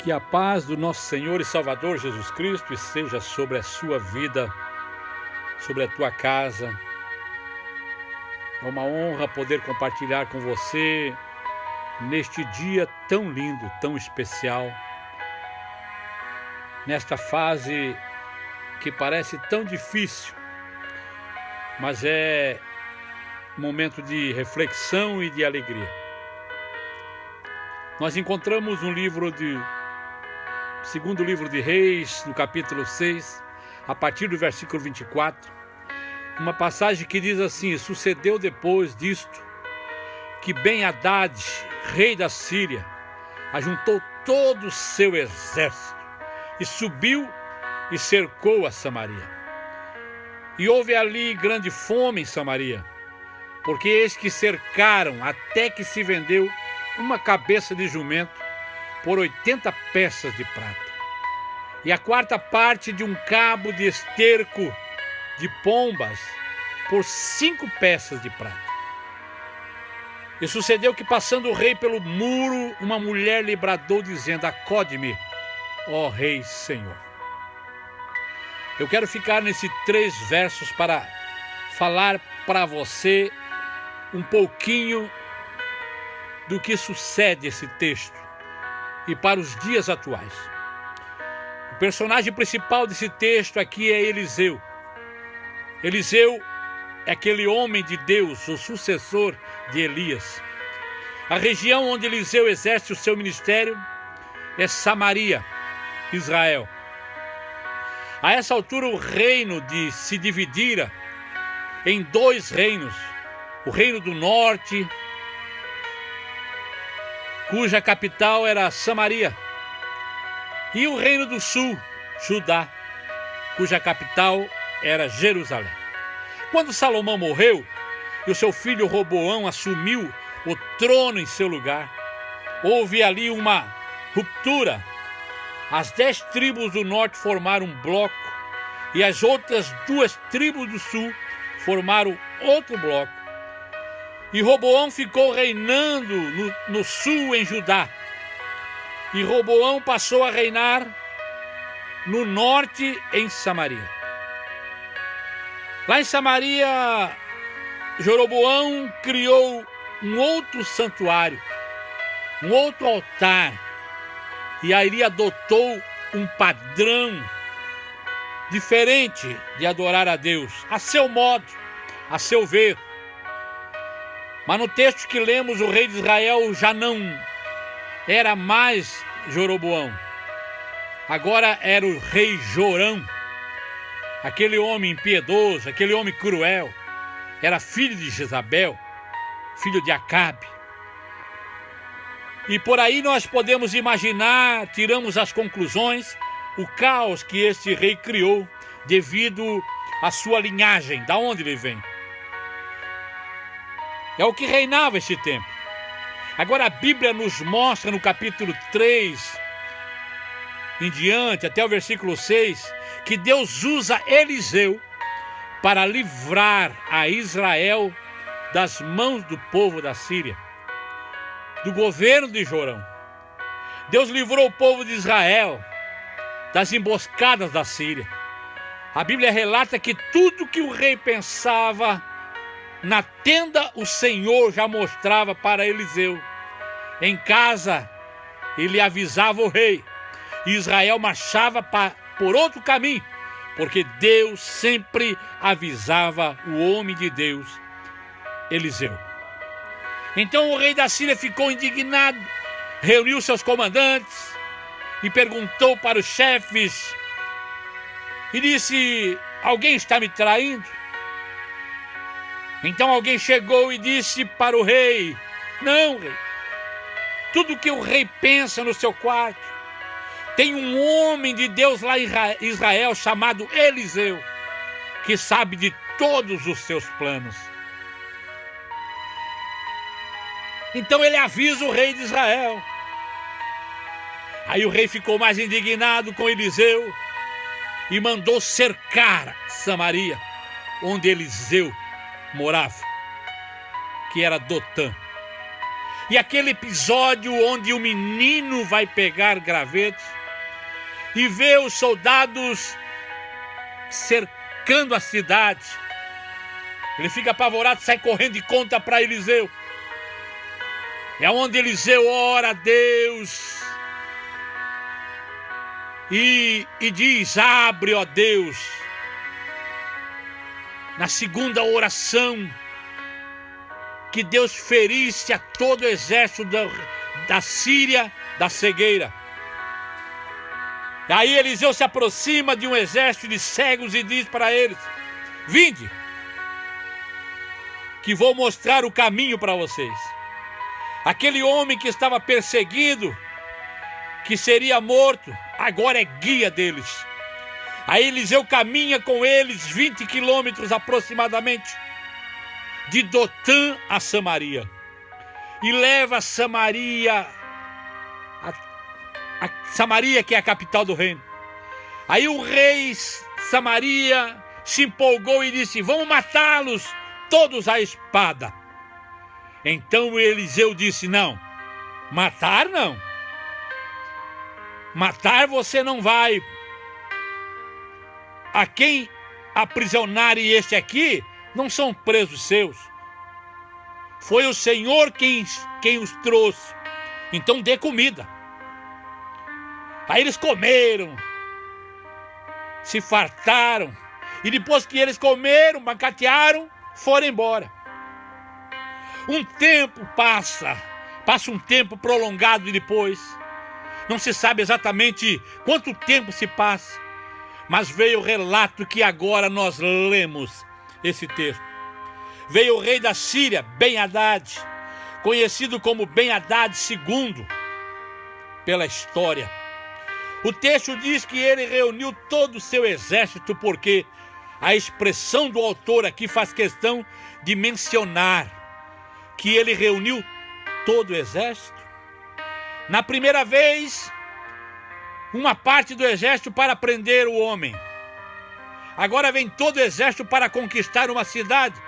Que a paz do nosso Senhor e Salvador Jesus Cristo esteja sobre a sua vida, sobre a tua casa. É uma honra poder compartilhar com você neste dia tão lindo, tão especial, nesta fase que parece tão difícil, mas é momento de reflexão e de alegria. Nós encontramos um livro segundo livro de Reis, no capítulo 6, a partir do versículo 24, uma passagem que diz assim: sucedeu depois disto, que Ben-Hadad, rei da Síria, ajuntou todo o seu exército, e subiu e cercou a Samaria. E houve ali grande fome em Samaria, porque eis que cercaram, até que se vendeu uma cabeça de jumento por 80 peças de prata, e a quarta parte de um cabo de esterco de pombas por 5 peças de prata. E sucedeu que, passando o rei pelo muro, uma mulher lhe bradou, dizendo: acode-me, ó rei Senhor. Eu quero ficar nesses 3 versos para falar para você um pouquinho do que sucede esse texto e para os dias atuais. O personagem principal desse texto aqui é Eliseu. Eliseu é aquele homem de Deus, o sucessor de Elias. A região onde Eliseu exerce o seu ministério é Samaria, Israel. A essa altura o reino se dividira em 2 reinos. O reino do norte, cuja capital era Samaria, e o reino do sul, Judá, cuja capital era Jerusalém. Quando Salomão morreu e o seu filho Roboão assumiu o trono em seu lugar, houve ali uma ruptura. As 10 tribos do norte formaram um bloco e as outras 2 tribos do sul formaram outro bloco. E Roboão ficou reinando no sul, em Judá. E Roboão passou a reinar no norte, em Samaria. Lá em Samaria, Jeroboão criou um outro santuário, um outro altar. E aí adotou um padrão diferente de adorar a Deus, a seu modo, a seu ver. Mas no texto que lemos, o rei de Israel já não era mais Jeroboão. Agora era o rei Jorão, aquele homem impiedoso, aquele homem cruel. Era filho de Jezabel, filho de Acabe. E por aí nós podemos imaginar, tiramos as conclusões, o caos que este rei criou devido à sua linhagem, da onde ele vem. É o que reinava esse tempo. Agora a Bíblia nos mostra no capítulo 3 em diante, até o versículo 6, que Deus usa Eliseu para livrar a Israel das mãos do povo da Síria, do governo de Jorão. Deus livrou o povo de Israel das emboscadas da Síria. A Bíblia relata que tudo que o rei pensava na tenda, o Senhor já mostrava para Eliseu. Em casa, ele avisava o rei. E Israel marchava por outro caminho, porque Deus sempre avisava o homem de Deus, Eliseu. Então o rei da Síria ficou indignado, reuniu seus comandantes e perguntou para os chefes e disse: alguém está me traindo? Então alguém chegou e disse para o rei: não, rei, tudo que o rei pensa no seu quarto, tem um homem de Deus lá em Israel chamado Eliseu, que sabe de todos os seus planos. Então ele avisa o rei de Israel. Aí o rei ficou mais indignado com Eliseu e mandou cercar Samaria, onde Eliseu morava, que era Dotã. E aquele episódio onde o menino vai pegar gravetos e vê os soldados cercando a cidade. Ele fica apavorado, sai correndo e conta para Eliseu. É onde Eliseu ora a Deus e diz: abre, ó Deus. Na segunda oração, que Deus ferisse a todo o exército da Síria da cegueira. Aí Eliseu se aproxima de um exército de cegos e diz para eles: vinde, que vou mostrar o caminho para vocês. Aquele homem que estava perseguido, que seria morto, agora é guia deles. Aí Eliseu caminha com eles 20 quilômetros aproximadamente, de Dotã a Samaria, e leva Samaria, a Samaria, que é a capital do reino. Aí o rei Samaria se empolgou e disse: vamos matá-los todos à espada. Então Eliseu disse: não, matar não. Matar você não vai. A quem aprisionarem este aqui não são presos seus. Foi o Senhor quem os trouxe. Então dê comida. Aí eles comeram, se fartaram, e depois que eles comeram, banquetearam, foram embora. Um tempo passa um tempo prolongado e depois, não se sabe exatamente quanto tempo se passa, mas veio o relato que agora nós lemos esse texto. Veio o rei da Síria, Ben-Hadad, conhecido como Ben-Hadad II pela história. O texto diz que ele reuniu todo o seu exército, porque a expressão do autor aqui faz questão de mencionar que ele reuniu todo o exército. Na primeira vez, uma parte do exército para prender o homem. Agora vem todo o exército para conquistar uma cidade.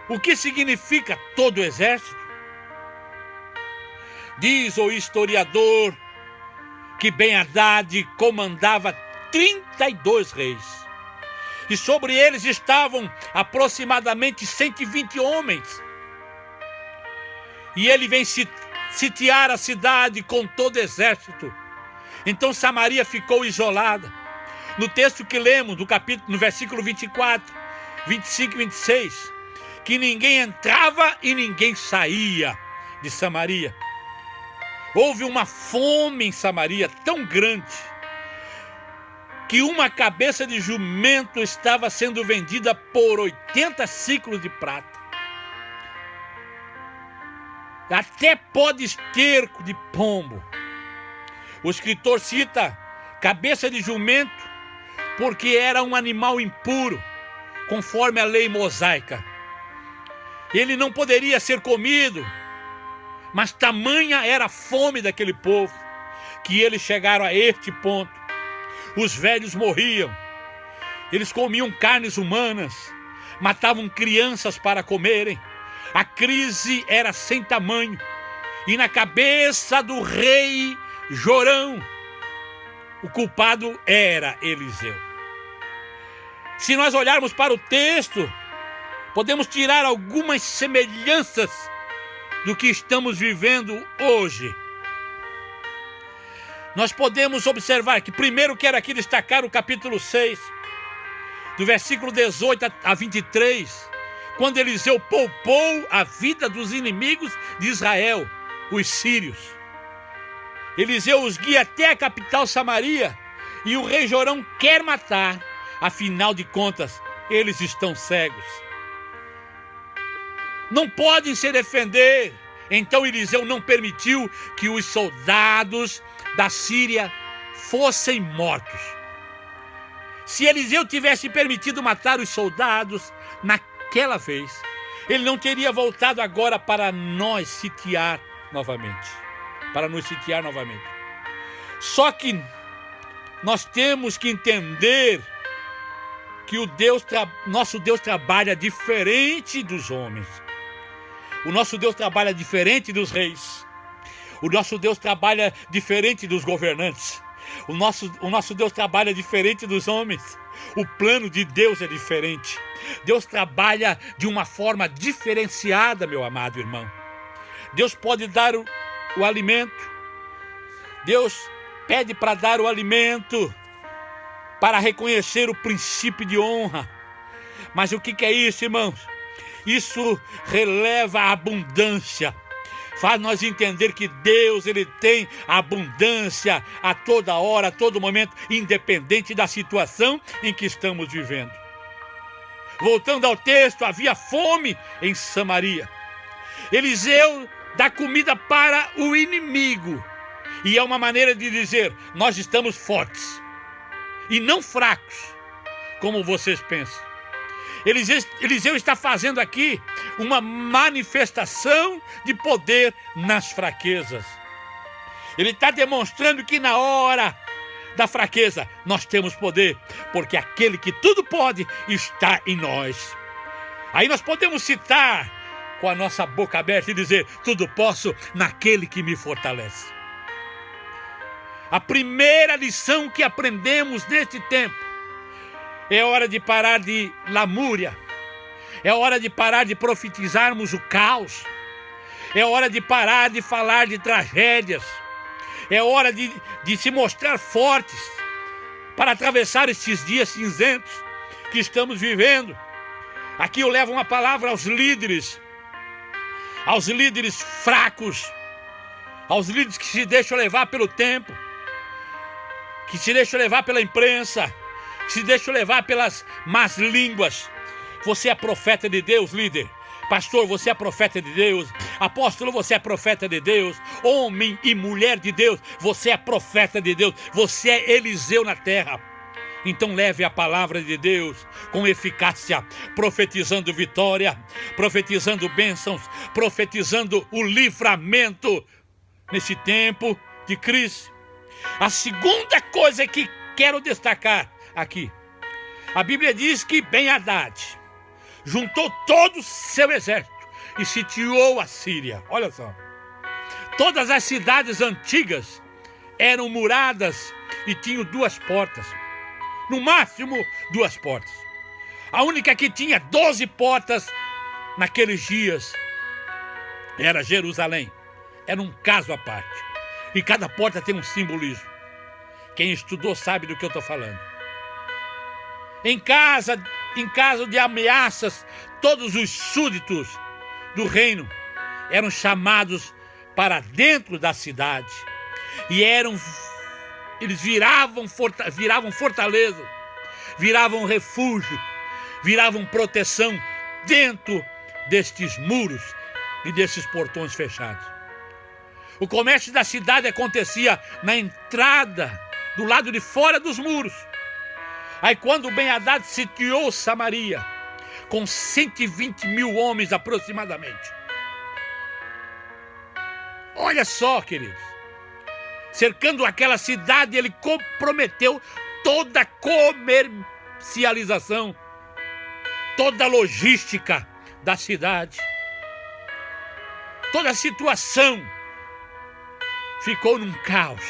O que significa todo o exército? Diz o historiador que Ben-Hadad comandava 32 reis. E sobre eles estavam aproximadamente 120 homens. E ele vem sitiar a cidade com todo o exército. Então Samaria ficou isolada. No texto que lemos, no versículo 24, 25 e 26, que ninguém entrava e ninguém saía de Samaria. Houve uma fome em Samaria tão grande que uma cabeça de jumento estava sendo vendida por 80 ciclos de prata. Até pó de esterco de pombo. O escritor cita cabeça de jumento porque era um animal impuro, conforme a lei mosaica. Ele não poderia ser comido, mas tamanha era a fome daquele povo, que eles chegaram a este ponto. Os velhos morriam, eles comiam carnes humanas, matavam crianças para comerem. A crise era sem tamanho, e na cabeça do rei Jorão, o culpado era Eliseu. Se nós olharmos para o texto, podemos tirar algumas semelhanças do que estamos vivendo hoje. Nós podemos observar que primeiro quero aqui destacar o capítulo 6, do versículo 18 a 23, quando Eliseu poupou a vida dos inimigos de Israel, os sírios. Eliseu os guia até a capital Samaria e o rei Jorão quer matar, afinal de contas, eles estão cegos. Não podem se defender. Então Eliseu não permitiu que os soldados da Síria fossem mortos. Se Eliseu tivesse permitido matar os soldados naquela vez, ele não teria voltado agora para nos sitiar novamente. Só que nós temos que entender que nosso Deus trabalha diferente dos homens. O nosso Deus trabalha diferente dos reis. O nosso Deus trabalha diferente dos governantes. O nosso Deus trabalha diferente dos homens. O plano de Deus é diferente. Deus trabalha de uma forma diferenciada, meu amado irmão. Deus pode dar o alimento. Deus pede para dar o alimento, para reconhecer o princípio de honra. Mas o que é isso, irmãos? Isso releva a abundância. Faz nós entender que Deus, Ele tem abundância a toda hora, a todo momento, independente da situação em que estamos vivendo. Voltando ao texto, havia fome em Samaria. Eliseu dá comida para o inimigo. E é uma maneira de dizer, nós estamos fortes e não fracos, como vocês pensam. Eliseu está fazendo aqui uma manifestação de poder nas fraquezas. Ele está demonstrando que na hora da fraqueza nós temos poder, porque aquele que tudo pode está em nós. Aí nós podemos citar com a nossa boca aberta e dizer, tudo posso naquele que me fortalece. A primeira lição que aprendemos neste tempo é hora de parar de lamúria. É hora de parar de profetizarmos o caos. É hora de parar de falar de tragédias. É hora de se mostrar fortes para atravessar estes dias cinzentos que estamos vivendo. Aqui eu levo uma palavra aos líderes fracos, aos líderes que se deixam levar pelo tempo, que se deixam levar pela imprensa, que se deixam levar pelas más línguas. Você é profeta de Deus, líder. Pastor, você é profeta de Deus. Apóstolo, você é profeta de Deus. Homem e mulher de Deus, você é profeta de Deus. Você é Eliseu na terra. Então leve a palavra de Deus com eficácia, profetizando vitória, profetizando bênçãos, profetizando o livramento nesse tempo de crise. A segunda coisa que quero destacar aqui, a Bíblia diz que Ben-Hadad juntou todo o seu exército e sitiou a Síria. Olha só, todas as cidades antigas eram muradas e tinham 2 portas, no máximo 2 portas. A única que tinha 12 portas naqueles dias era Jerusalém. Era um caso à parte, e cada porta tem um simbolismo. Quem estudou sabe do que eu estou falando. Em caso de ameaças, todos os súditos do reino eram chamados para dentro da cidade. E eles viravam fortaleza, viravam refúgio, viravam proteção dentro destes muros e desses portões fechados. O comércio da cidade acontecia na entrada, do lado de fora dos muros. Aí quando Ben-Hadad sitiou Samaria, com 120 mil homens aproximadamente. Olha só, queridos. Cercando aquela cidade, ele comprometeu toda a comercialização, toda a logística da cidade. Toda a situação ficou num caos,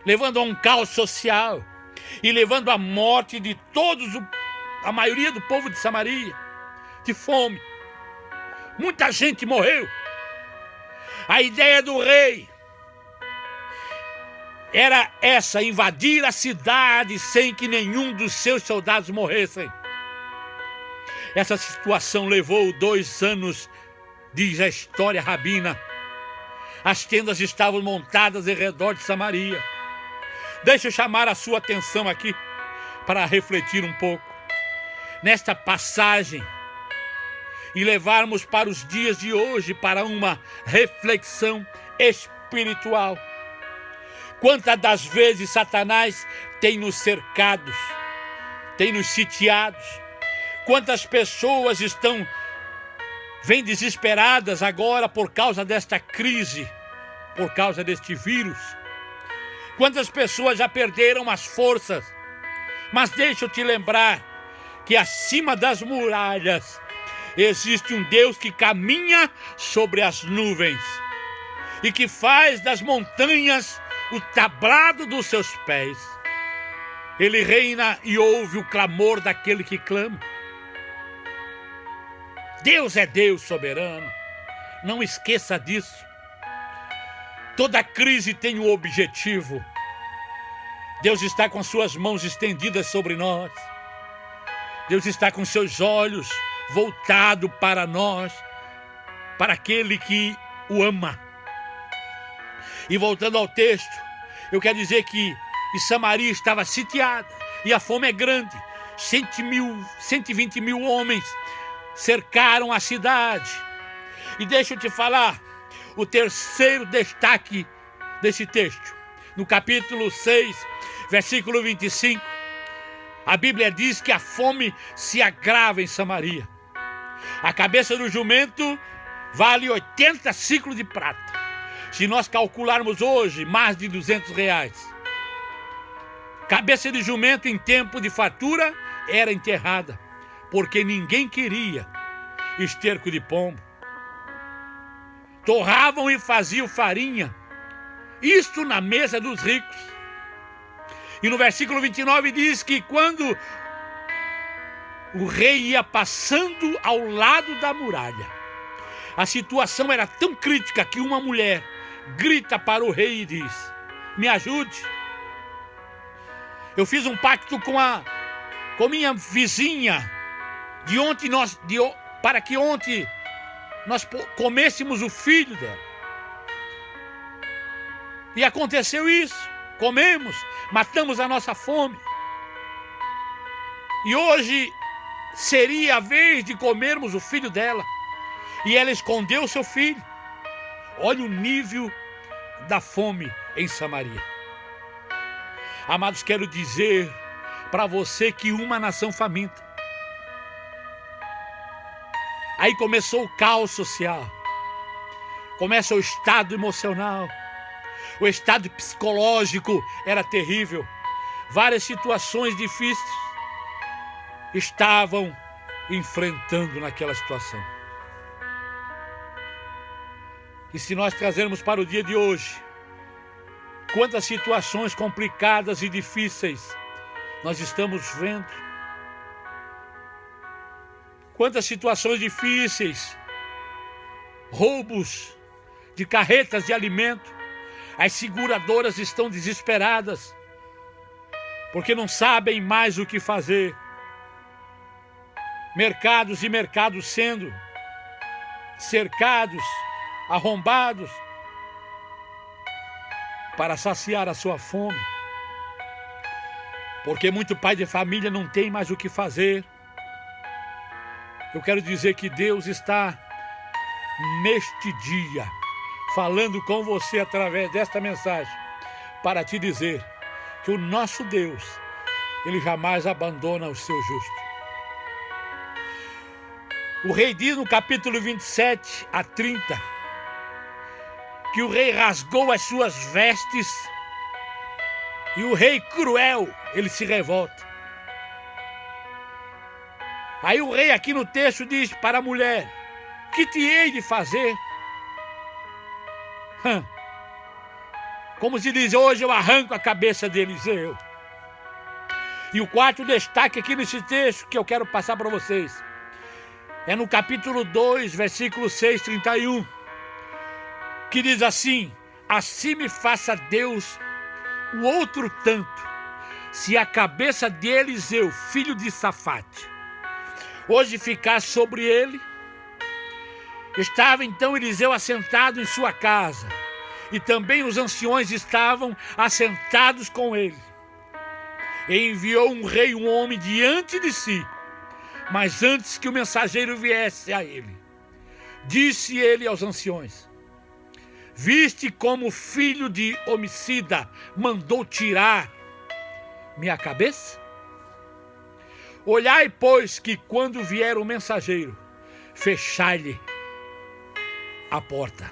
levando a um caos social e levando à morte de a maioria do povo de Samaria, de fome. Muita gente morreu. A ideia do rei era essa: invadir a cidade sem que nenhum dos seus soldados morressem. Essa situação levou 2 anos, diz a história rabina. As tendas estavam montadas em redor de Samaria. Deixa eu chamar a sua atenção aqui para refletir um pouco nesta passagem e levarmos para os dias de hoje para uma reflexão espiritual. Quantas das vezes Satanás tem nos cercados, tem nos sitiados? Quantas pessoas vêm desesperadas agora por causa desta crise, por causa deste vírus? Quantas pessoas já perderam as forças? Mas deixa eu te lembrar que acima das muralhas Existe um Deus que caminha sobre as nuvens e que faz das montanhas o tablado dos seus pés. Ele reina e ouve o clamor daquele que clama. Deus é Deus soberano. Não esqueça disso. Toda crise tem um objetivo. Deus está com suas mãos estendidas sobre nós. Deus está com seus olhos voltados para nós, para aquele que o ama. E voltando ao texto, eu quero dizer que Samaria estava sitiada e a fome é grande. 120 mil homens cercaram a cidade. E deixa eu te falar o terceiro destaque desse texto. No capítulo 6, versículo 25, a Bíblia diz que a fome se agrava em Samaria. A cabeça do jumento vale 80 ciclos de prata. Se nós calcularmos hoje, mais de R$200. Cabeça de jumento em tempo de fartura era enterrada, porque ninguém queria esterco de pombo. Torravam e faziam farinha, isto na mesa dos ricos. E no versículo 29 diz que quando o rei ia passando ao lado da muralha, a situação era tão crítica que uma mulher grita para o rei e diz: me ajude. Eu fiz um pacto com minha vizinha para que ontem nós comêssemos o filho dela. E aconteceu isso. Comemos, matamos a nossa fome. E hoje seria a vez de comermos o filho dela. E ela escondeu o seu filho. Olha o nível da fome em Samaria. Amados, quero dizer para você que uma nação faminta. Aí começou o caos social. Começa o estado emocional. O estado psicológico era terrível. Várias situações difíceis estavam enfrentando naquela situação. E se nós trazermos para o dia de hoje, quantas situações complicadas e difíceis nós estamos vendo. Quantas situações difíceis, roubos de carretas de alimento. As seguradoras estão desesperadas, porque não sabem mais o que fazer. Mercados e mercados sendo cercados, arrombados, para saciar a sua fome. Porque muito pai de família não tem mais o que fazer. Eu quero dizer que Deus está neste dia falando com você através desta mensagem para te dizer que o nosso Deus, Ele jamais abandona o seu justo. O rei diz no capítulo 27 a 30 que o rei rasgou as suas vestes e o rei cruel, ele se revolta. Aí o rei aqui no texto diz para a mulher: que te hei de fazer? Como se diz, hoje eu arranco a cabeça de Eliseu. E o quarto destaque aqui nesse texto que eu quero passar para vocês é no capítulo 2, versículo 6, 31, que diz assim: assim me faça Deus o outro tanto, se a cabeça de Eliseu, filho de Safate, hoje ficar sobre ele. Estava então Eliseu assentado em sua casa, e também os anciões estavam assentados com ele. E enviou um rei, um homem diante de si, mas antes que o mensageiro viesse a ele, disse ele aos anciões: viste como filho de homicida mandou tirar minha cabeça? Olhai, pois, que quando vier o mensageiro, fechai-lhe a porta.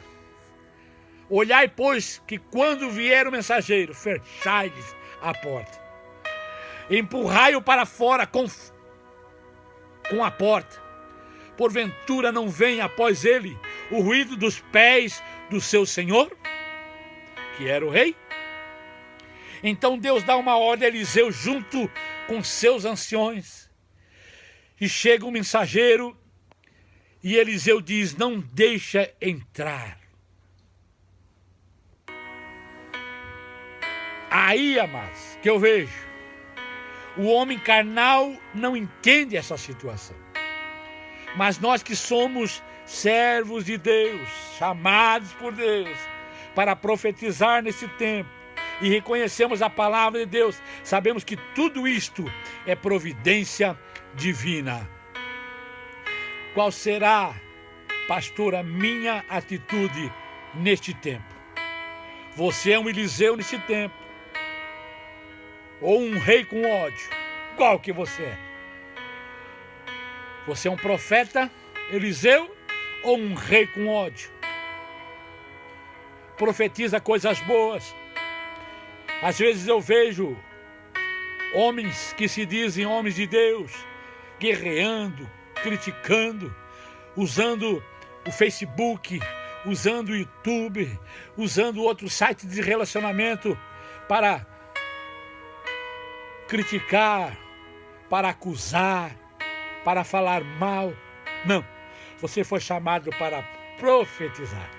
Olhai, pois, que quando vier o mensageiro, fechai-lhe a porta. Empurrai-o para fora com a porta, porventura não vem após ele o ruído dos pés do seu senhor, que era o rei? Então Deus dá uma ordem a Eliseu junto com seus anciões. E chega um mensageiro e Eliseu diz: não deixa entrar. Aí, amados, que eu vejo, o homem carnal não entende essa situação. Mas nós que somos servos de Deus, chamados por Deus para profetizar nesse tempo, e reconhecemos a palavra de Deus, sabemos que tudo isto é providência divina. Qual será, pastor, a minha atitude neste tempo? Você é um Eliseu nesse tempo, ou um rei com ódio? Qual que você é? Você é um profeta, Eliseu, ou um rei com ódio? Profetiza coisas boas. Às vezes eu vejo homens que se dizem homens de Deus, guerreando, criticando, usando o Facebook, usando o YouTube, usando outros sites de relacionamento para criticar, para acusar, para falar mal. Não, você foi chamado para profetizar.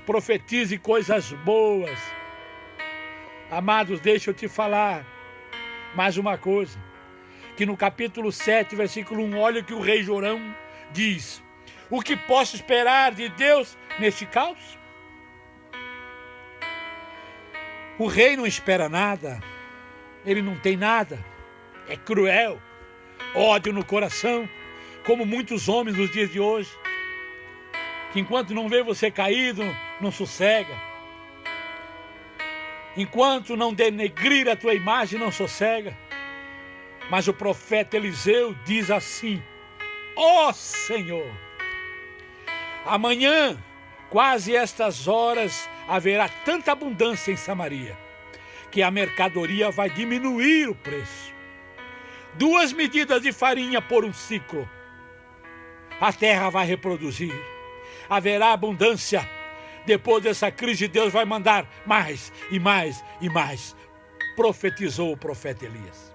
Profetize coisas boas. Amados, deixa eu te falar mais uma coisa, que no capítulo 7, versículo 1, olha o que o rei Jorão diz: o que posso esperar de Deus neste caos? O rei não espera nada, ele não tem nada, é cruel, ódio no coração, como muitos homens nos dias de hoje, que enquanto não vê você caído, não sossega. Enquanto não denegrir a tua imagem, não sossega. Mas o profeta Eliseu diz assim: ó Senhor, amanhã, quase estas horas, haverá tanta abundância em Samaria, que a mercadoria vai diminuir o preço. 2 medidas de farinha por um ciclo. A terra vai reproduzir. Haverá abundância. Depois dessa crise, Deus vai mandar mais e mais e mais. Profetizou o profeta Elias.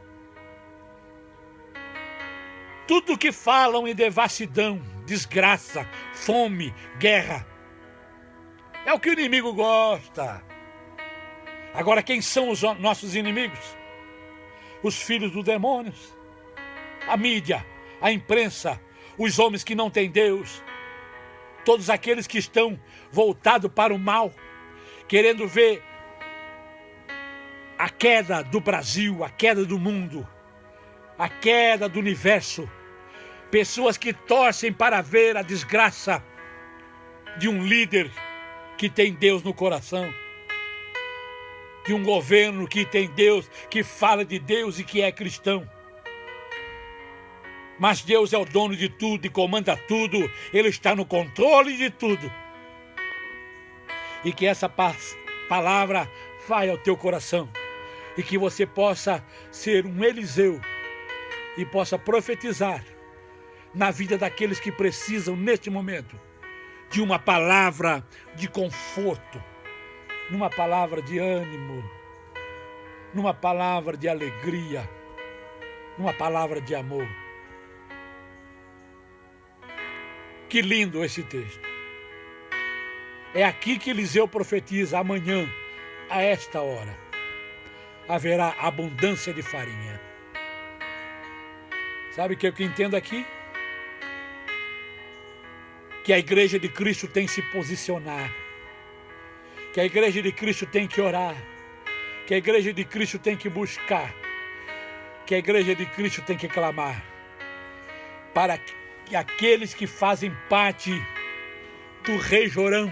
Tudo que falam em devassidão, desgraça, fome, guerra, é o que o inimigo gosta. Agora, quem são os nossos inimigos? Os filhos dos demônios, a mídia, a imprensa, os homens que não têm Deus, todos aqueles que estão voltados para o mal, querendo ver a queda do Brasil, a queda do mundo, a queda do universo. Pessoas que torcem para ver a desgraça de um líder que tem Deus no coração, de um governo que tem Deus, que fala de Deus e que é cristão. Mas Deus é o dono de tudo e comanda tudo. Ele está no controle de tudo. E que essa palavra vai ao teu coração. E que você possa ser um Eliseu e possa profetizar na vida daqueles que precisam neste momento de uma palavra de conforto, numa palavra de ânimo, numa palavra de alegria, numa palavra de amor. Que lindo esse texto. É aqui que Eliseu profetiza: amanhã, a esta hora, haverá abundância de farinha. Sabe o que eu entendo aqui? Que a igreja de Cristo tem que se posicionar. Que a igreja de Cristo tem que orar. Que a igreja de Cristo tem que buscar. Que a igreja de Cristo tem que clamar. Para que aqueles que fazem parte do rei Jorão,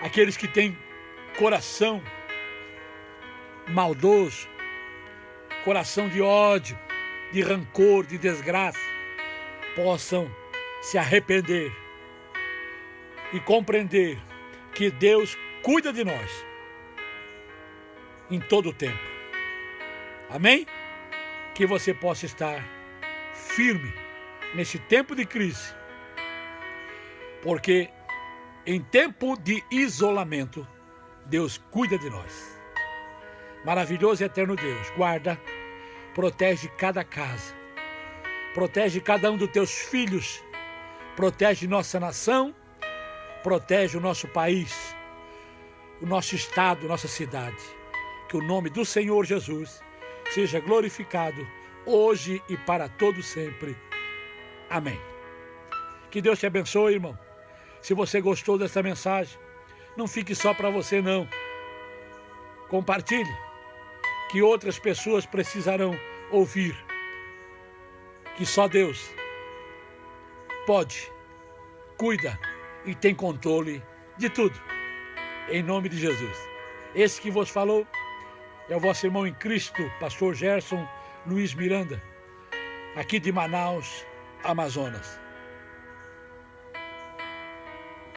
aqueles que têm coração maldoso, coração de ódio, de rancor, de desgraça, possam se arrepender e compreender que Deus cuida de nós em todo o tempo. Amém? Que você possa estar firme nesse tempo de crise, porque em tempo de isolamento, Deus cuida de nós. Maravilhoso e eterno Deus, guarda, protege cada casa, protege cada um dos teus filhos, protege nossa nação, protege o nosso país, o nosso estado, nossa cidade. Que o nome do Senhor Jesus seja glorificado hoje e para todo sempre. Amém. Que Deus te abençoe, irmão. Se você gostou dessa mensagem, não fique só para você, não. Compartilhe, que outras pessoas precisarão ouvir que só Deus pode, cuida e tem controle de tudo. Em nome de Jesus. Esse que vos falou é o vosso irmão em Cristo, pastor Gerson Luiz Miranda, aqui de Manaus, Amazonas.